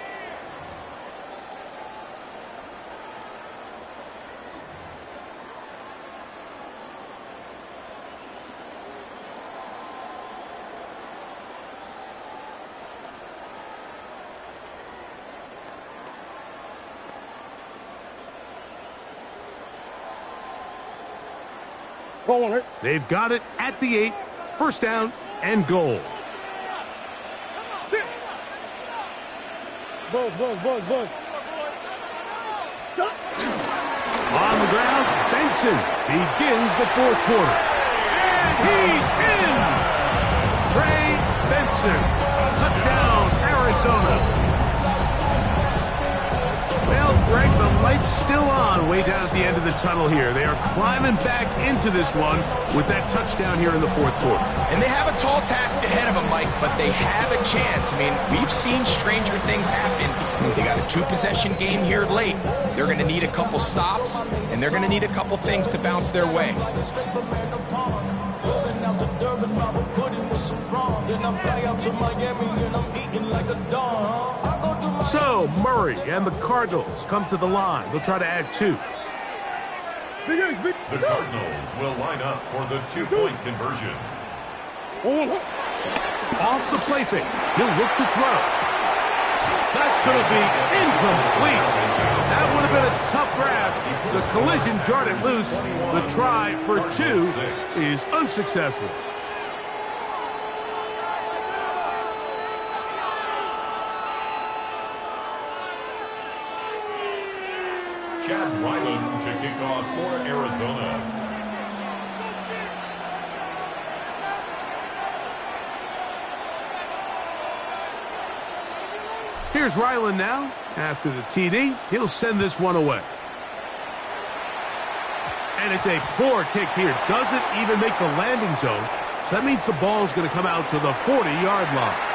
They've got it at the 8. First down and goal. Sit. Buzz. Stop. On the ground, Benson begins the fourth quarter. And he's in! Trey Benson. Touchdown, Arizona. Well, Greg, the light's still on way down at the end of the tunnel here. They are climbing back into this one with that touchdown here in the fourth quarter. And they have a tall task ahead of them, Mike, but they have a chance. I mean, we've seen stranger things happen. They got a 2-possession game here late. They're going to need a couple stops, and they're going to need a couple things to bounce their way. So, Murray and the Cardinals come to the line. They'll try to add 2. The Cardinals will line up for the 2-point conversion. Off the play fake. He'll look to throw. That's going to be incomplete. That would have been a tough grab. The collision jarred it loose. The try for 2 is unsuccessful. Chad Ryland to kick off for Arizona. Here's Ryland now. After the TD, he'll send this one away. And it's a poor kick here. Doesn't even make the landing zone. So that means the ball's going to come out to the 40-yard line.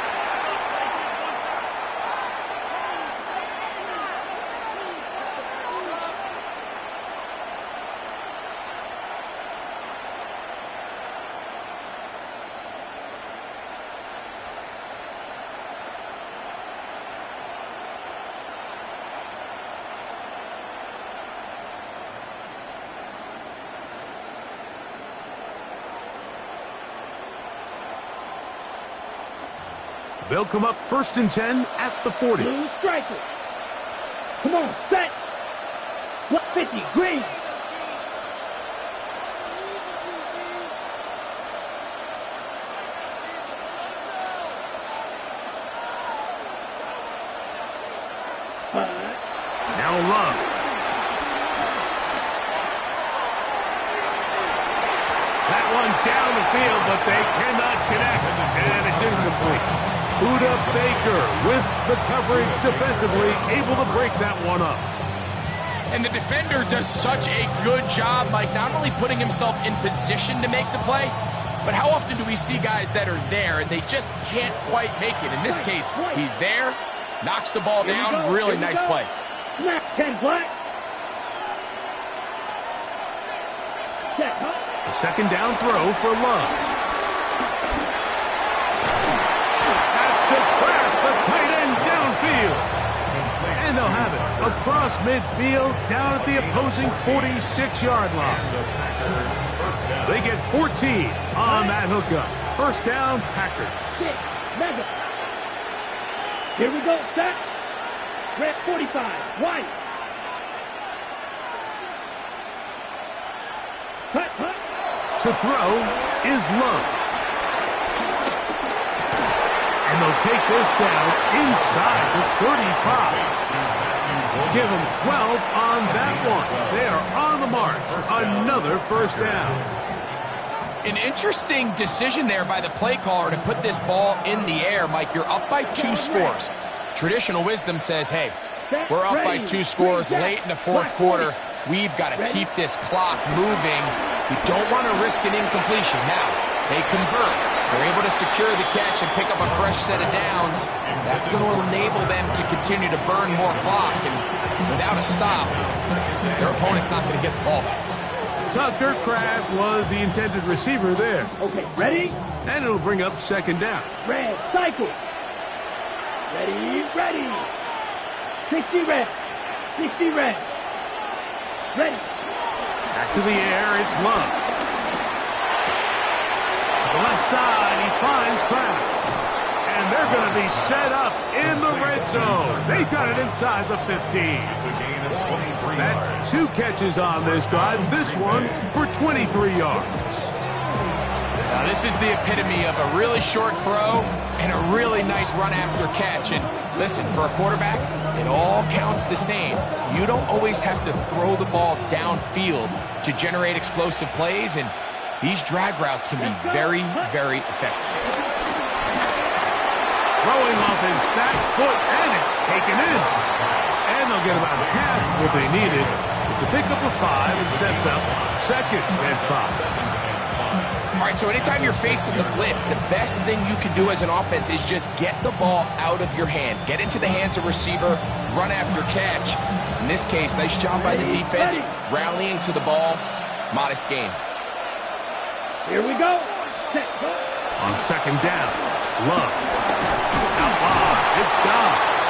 They'll come up 1st and 10 at the 40. Blue striker. Come on, set. 50, green. Now Love. That one down the field, but they cannot connect, and it's incomplete. Budda Baker with the coverage defensively, able to break that one up. And the defender does such a good job, Mike, not only putting himself in position to make the play, but how often do we see guys that are there and they just can't quite make it? In this case, he's there, knocks the ball down, really nice play. Snap 10 black. A second down throw for Love. And they'll have it across midfield down at the opposing 46-yard line. They get 14 on that hookup. First down, Packers. Mega. Here we go, set. Red 45, white. Cut. To throw is Love. And they'll take this down inside the 35. Give them 12 on that one. They are on the march. Another first down. An interesting decision there by the play caller to put this ball in the air. Mike, you're up by 2 scores. Traditional wisdom says, hey, we're up by 2 scores late in the 4th quarter. We've got to keep this clock moving. We don't want to risk an incompletion. Now, they convert. They're able to secure the catch and pick up a fresh set of downs. That's going to enable them to continue to burn more clock. And without a stop, their opponent's not going to get the ball back. Tucker Kraft was the intended receiver there. Okay, ready? And it'll bring up second down. Red, cycle. Ready. 60 red. 60 red. Ready. Back to the air, it's Love. The left side, he finds Kraft. And they're going to be set up in the red zone. They've got it inside the 15. It's a gain of 23 That's 2 catches on this drive. This one for 23 yards. Now, this is the epitome of a really short throw and a really nice run after catch. And listen, for a quarterback, it all counts the same. You don't always have to throw the ball downfield to generate explosive plays, and these drag routes can be very, very effective. Throwing off his back foot, and it's taken in. And they'll get about half what they needed. It's a pickup of 5 and sets up 2nd and 5. All right, so anytime you're facing the blitz, the best thing you can do as an offense is just get the ball out of your hand. Get into the hands of receiver, run after catch. In this case, nice job by the defense, rallying to the ball. Modest gain. Here we go. Set. On second down, Love. Out wide, it's Dobbs.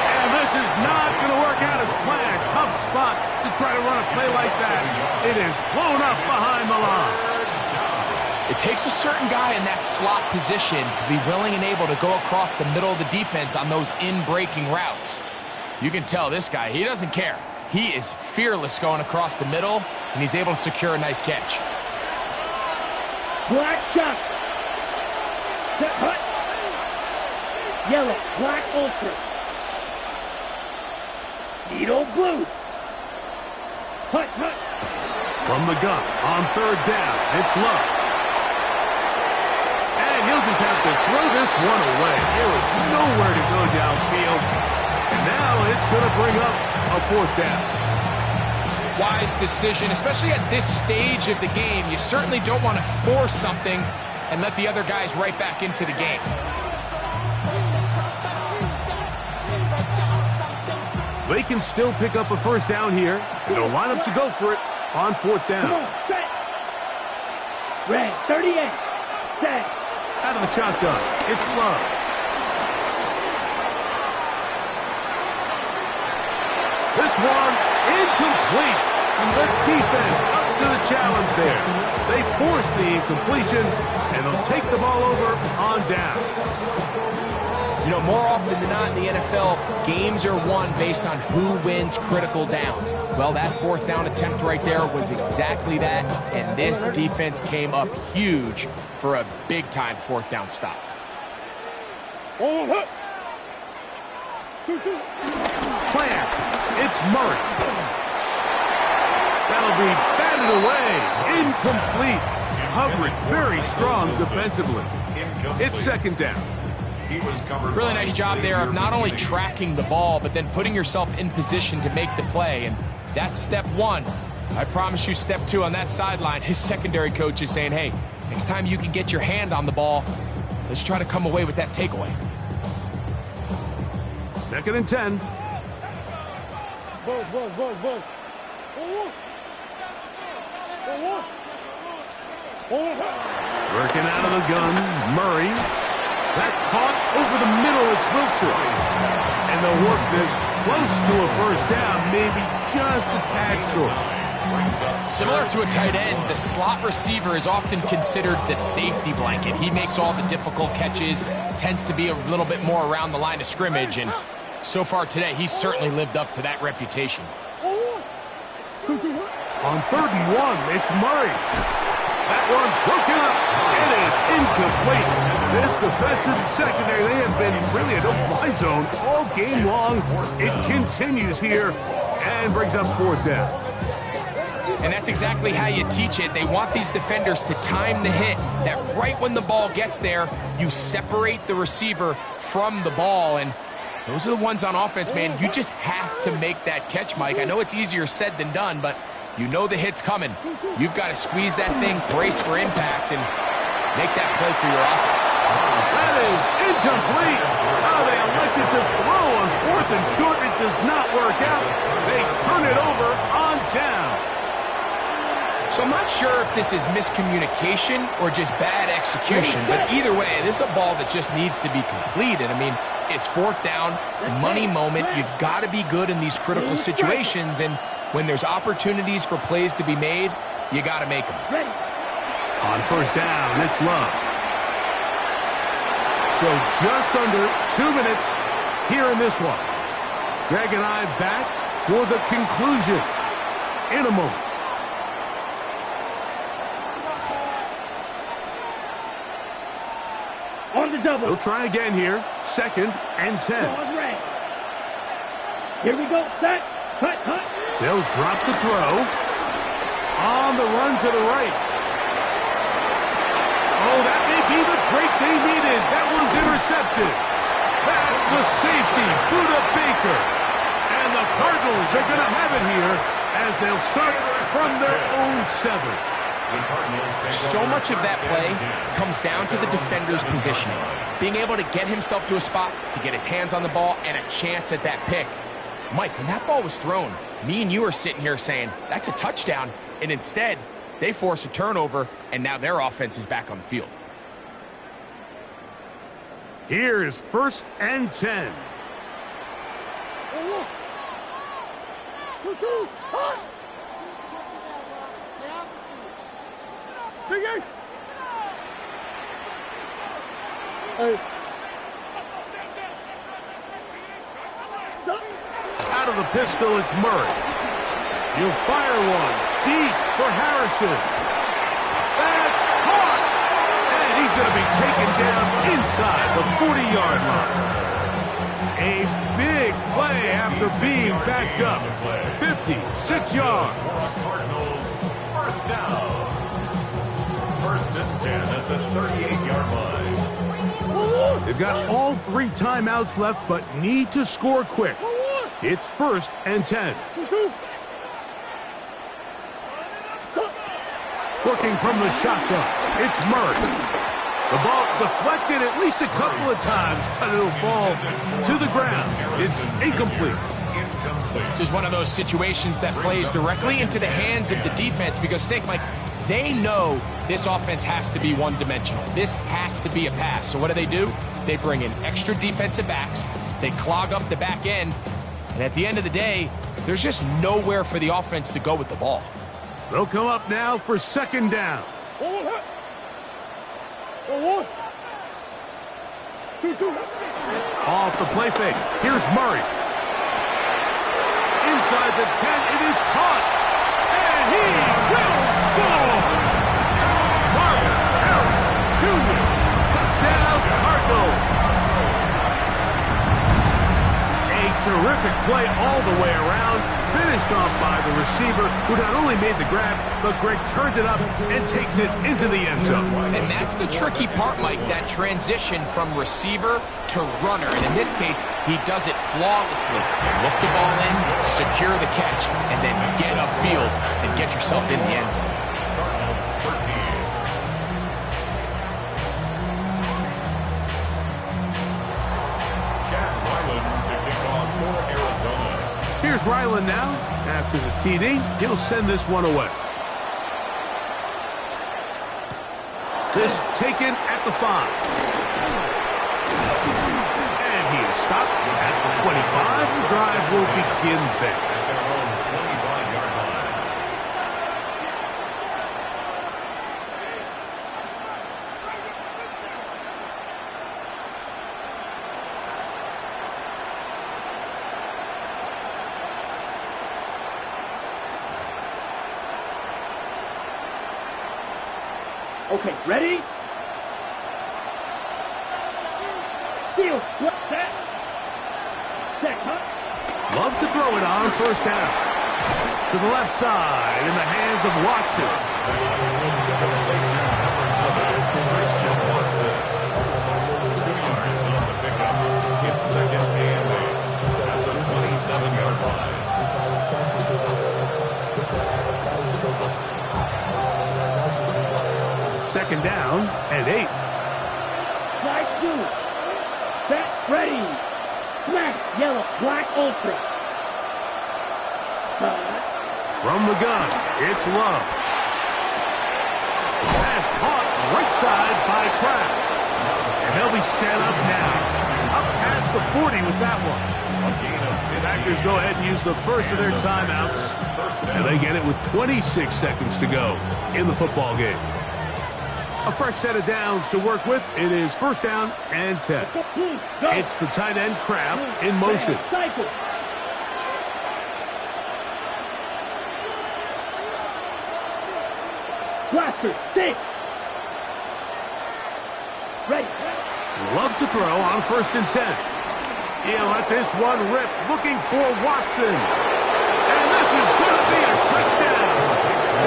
And this is not going to work out as planned. Tough spot to try to run a play like that. It is blown up behind the line. It takes a certain guy in that slot position to be willing and able to go across the middle of the defense on those in-breaking routes. You can tell this guy, he doesn't care. He is fearless going across the middle, and he's able to secure a nice catch. Black shot. Hut. Yellow, black ultra. Needle blue. Hut, hut. From the gun on third down, it's Love. And he'll just have to throw this one away. There was nowhere to go downfield. And now it's going to bring up a fourth down. Wise decision, especially at this stage of the game. You certainly don't want to force something and let the other guys right back into the game. They can still pick up a first down here. And they'll line up to go for it on fourth down. Come on, set. Red, 38. Set. Out of the shotgun, it's Love. This one incomplete. The defense up to the challenge there. They force the incompletion, and they'll take the ball over on down. You know, more often than not in the NFL, games are won based on who wins critical downs. Well, that fourth down attempt right there was exactly that, and this defense came up huge for a big-time fourth down stop. Plant. It's Murray. That'll be batted away. Incomplete. Coverage very strong defensively. It's second down. Really nice job there of not only tracking the ball, but then putting yourself in position to make the play. And that's step one. I promise you step two on that sideline. His secondary coach is saying, hey, next time you can get your hand on the ball, let's try to come away with that takeaway. Second and 10. Working out of the gun, Murray. That's caught over the middle. It's Wilson. And they'll work this close to a first down, maybe just a tad short. Similar to a tight end, the slot receiver is often considered the safety blanket. He makes all the difficult catches, tends to be a little bit more around the line of scrimmage, and so far today, he's certainly lived up to that reputation. On third and one, it's Murray. That one broken up. It is incomplete. This defensive secondary, they have been really a no-fly zone all game long. It continues here and brings up fourth down. And that's exactly how you teach it. They want these defenders to time the hit, that right when the ball gets there, you separate the receiver from the ball. And those are the ones on offense, man. You just have to make that catch, Mike. I know it's easier said than done, but you know the hit's coming. You've got to squeeze that thing, brace for impact, and make that play for your offense. That is incomplete. Oh, they elected to throw on fourth and short. It does not work out. They turn it over on down. So I'm not sure if this is miscommunication or just bad execution, but either way, this is a ball that just needs to be completed. I mean, it's fourth down, money moment. You've got to be good in these critical situations, and when there's opportunities for plays to be made, you got to make them. On first down, it's Love. So just under 2 minutes here in this one. Greg and I back for the conclusion in a moment. On the double. They'll try again here. Second and 10. Here we go. Set. Cut, cut. They'll drop the throw. On the run to the right. Oh, that may be the break they needed. That one's intercepted. That's the safety, Buda Baker. And the Cardinals are going to have it here as they'll start from their own 7. So much of that play comes down to the defender's positioning. Being able to get himself to a spot, to get his hands on the ball, and a chance at that pick. Mike, when that ball was thrown, me and you are sitting here saying, that's a touchdown. And instead, they force a turnover, and now their offense is back on the field. Here's first and 10. Big Ace. Hey. Out of the pistol, it's Murray. He'll fire one deep for Harrison. That's caught! And he's going to be taken down inside the 40-yard line. A big play after after being backed up. 56 yards. Cardinals, first down. First and 10 at the 38-yard line. They've got all 3 timeouts left, but need to score quick. It's first and 10. Working from the shotgun, it's Murray. The ball deflected at least a couple of times, but it'll fall to the ground. It's incomplete. This is one of those situations that plays directly into the hands of the defense because think, Mike, they know this offense has to be one-dimensional. This has to be a pass. So what do? They bring in extra defensive backs. They clog up the back end. And at the end of the day, there's just nowhere for the offense to go with the ball. They'll come up now for second down. Off the play fake. Here's Murray. Inside the 10, it is caught. And he will score. Marvin Harris Jr. Touchdown, Cardinals. A terrific play all the way around. Finished off by the receiver, who not only made the grab, but Greg turned it up and takes it into the end zone. And that's the tricky part, Mike, that transition from receiver to runner. And in this case, he does it flawlessly. Look the ball in, secure the catch, and then get upfield and get yourself in the end zone. Cardinals 13. Chad Ryland to kick off for Arizona. Here's Ryland now. After the TD, he'll send this one away. This taken at the 5. And he is stopped at the 25. The drive will begin there. At their own 25-yard line. Okay, ready? Field, set. Set, cut. Love to throw it on first down. To the left side in the hands of Watson. Christian Watson. 2 yards on the pickup. It's second and 8 at the 27-yard line. Second down and 8. Slide 2. Set, ready. Smash, yellow, black, ultra. From the gun, it's Love. Pass caught right side by Kraft. And they'll be set up now. Up past the 40 with that one. The Packers go ahead and use the first of their timeouts. And they get it with 26 seconds to go in the football game. A fresh set of downs to work with. It is first down and 10. It's the tight end Kraft in motion. Blaster, 6. Ready. Love to throw on first and 10. He'll let this one rip, looking for Watson. And this is going to be a touchdown.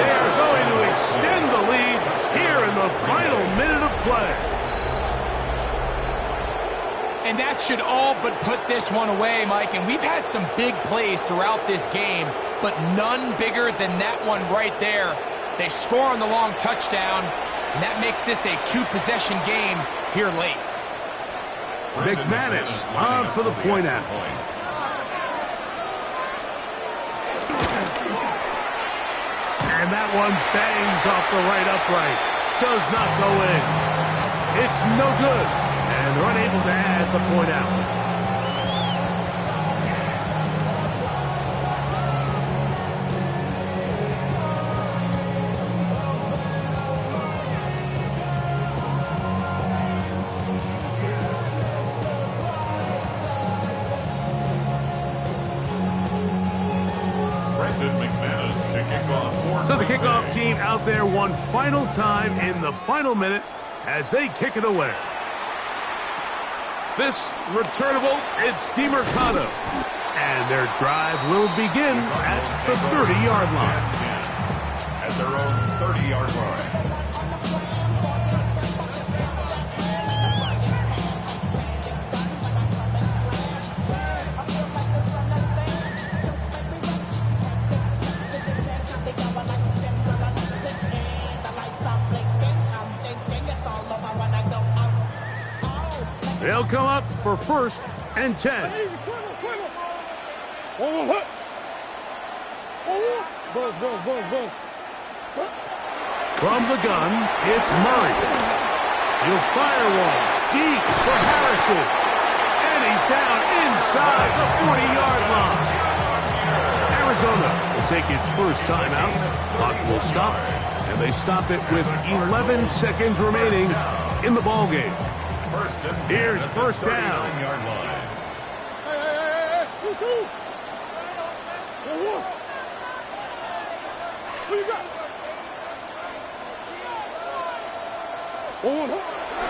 They are going to extend the lead here in the final minute of play. And that should all but put this one away, Mike. And we've had some big plays throughout this game, but none bigger than that one right there. They score on the long touchdown, and that makes this a 2-possession game here late. McManus on for the point after. And that one bangs off the right upright. Does not go in. It's no good. And they're unable to add the point after. So the kickoff team out there one final time in the final minute as they kick it away. This returnable, it's DeMercado. And their drive will begin at the 30-yard line. At their own 30-yard line. They'll come up for 1st and 10. From the gun, it's Murray. He'll fire one deep for Harrison. And he's down inside the 40-yard line. Arizona will take its first timeout. Clock will stop, and they stop it with 11 seconds remaining in the ballgame. Here's first down.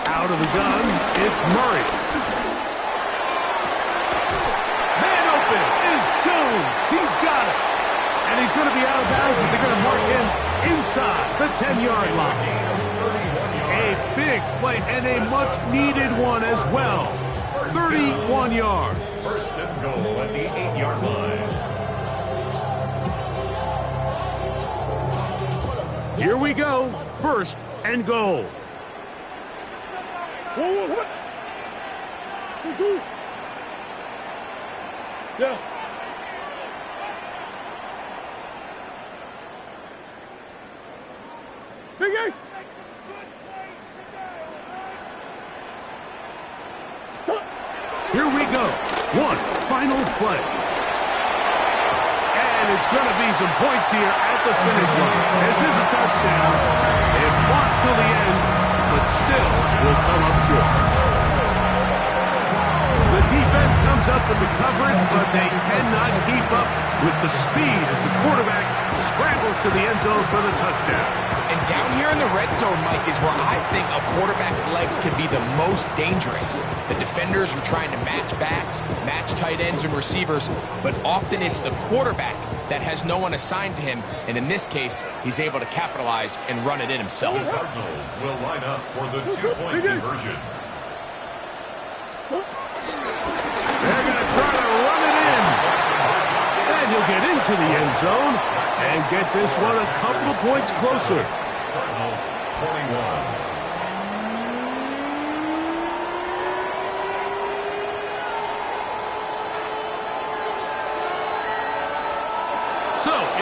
Out of the gun, it's Murray. Man open is Jones. He's got it. And he's going to be out of bounds, but they're going to mark him inside the 10-yard line. A big play and a much-needed one as well. 31 yards. First and goal at the 8-yard line. Here we go. First and goal. Yeah. Big Ace. Here we go. One final play. And it's going to be some points here at the finish line. This is a touchdown. They fought till the end, but still will come up short. The defense comes up with the coverage, but they cannot keep up with the speed as the quarterback scrambles to the end zone for the touchdown. And down here in the red zone, Mike, is where I think a quarterback's legs can be the most dangerous. The defenders are trying to match backs, match tight ends and receivers, but often it's the quarterback that has no one assigned to him, and in this case, he's able to capitalize and run it in himself. The Cardinals will line up for the two-point conversion. They're going to try to run it in. And he'll get into the end zone and get this one a couple of points closer. Cardinals 21. So